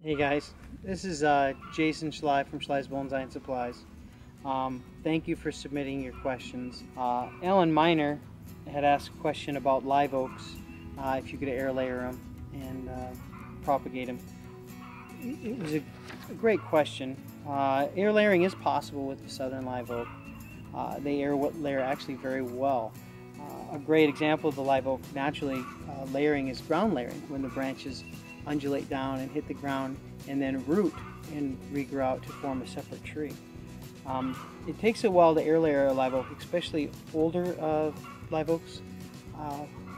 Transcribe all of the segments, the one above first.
Hey guys, this is Jason Schley from Schley's Bonsai and Supplies. Thank you for submitting your questions. Alan Miner had asked a question about live oaks, if you could air layer them and propagate them. It was a great question. Air layering is possible with the southern live oak. They air layer actually very well. A great example of the live oak naturally layering is ground layering, when the branches undulate down and hit the ground and then root and regrow out to form a separate tree. It takes a while to air layer a live oak, especially older live oaks,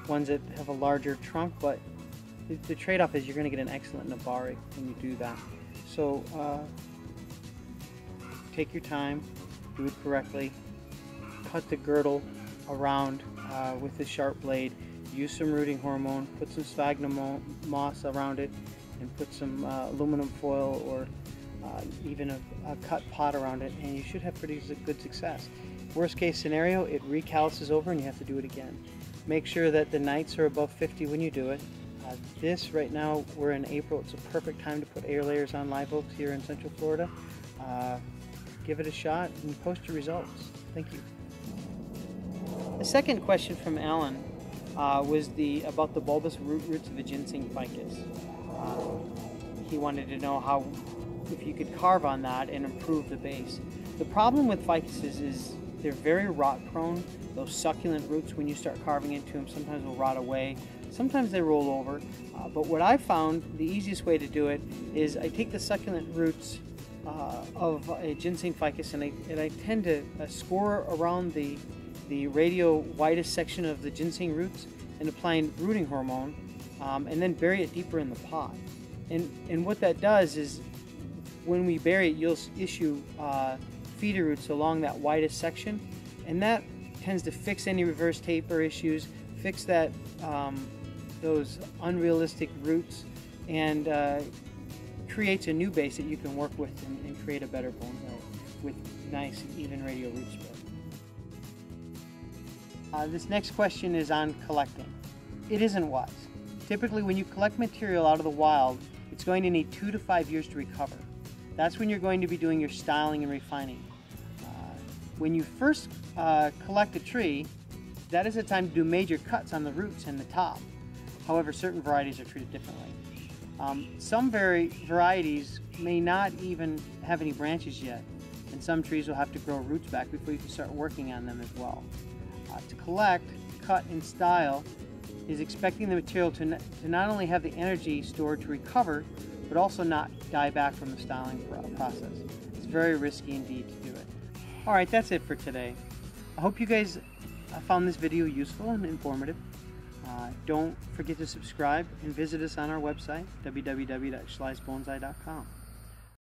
ones that have a larger trunk, but the trade-off is you're going to get an excellent nabari when you do that. So take your time, do it correctly, cut the girdle around with a sharp blade, use some rooting hormone, put some sphagnum moss around it, and put some aluminum foil or even a cut pot around it, and you should have pretty good success. Worst case scenario, it recalluses over and you have to do it again. Make sure that the nights are above 50 when you do it. This right now, we're in April, it's a perfect time to put air layers on live oaks here in Central Florida. Give it a shot and post your results. Thank you. The second question from Alan was about the bulbous roots of a ginseng ficus. He wanted to know if you could carve on that and improve the base. The problem with ficuses is they're very rot prone. Those succulent roots, when you start carving into them, sometimes will rot away. Sometimes they roll over. But what I found, the easiest way to do it is I take the succulent roots of a ginseng ficus and I tend to score around the radial widest section of the ginseng roots and applying rooting hormone, and then bury it deeper in the pot. And what that does is when we bury it, you'll issue feeder roots along that widest section, and that tends to fix any reverse taper issues, fix that those unrealistic roots, and creates a new base that you can work with and create a better bonsai with nice even radial root spread. This next question is on collecting. It isn't wise. Typically when you collect material out of the wild, it's going to need 2 to 5 years to recover. That's when you're going to be doing your styling and refining. When you first collect a tree, that is the time to do major cuts on the roots and the top. However, certain varieties are treated differently. Some varieties may not even have any branches yet, and some trees will have to grow roots back before you can start working on them as well. To collect, cut, and style is expecting the material to not only have the energy stored to recover, but also not die back from the styling process. It's very risky indeed to do it. Alright, that's it for today. I hope you guys found this video useful and informative. Don't forget to subscribe and visit us on our website, www.schleysbonsai.com.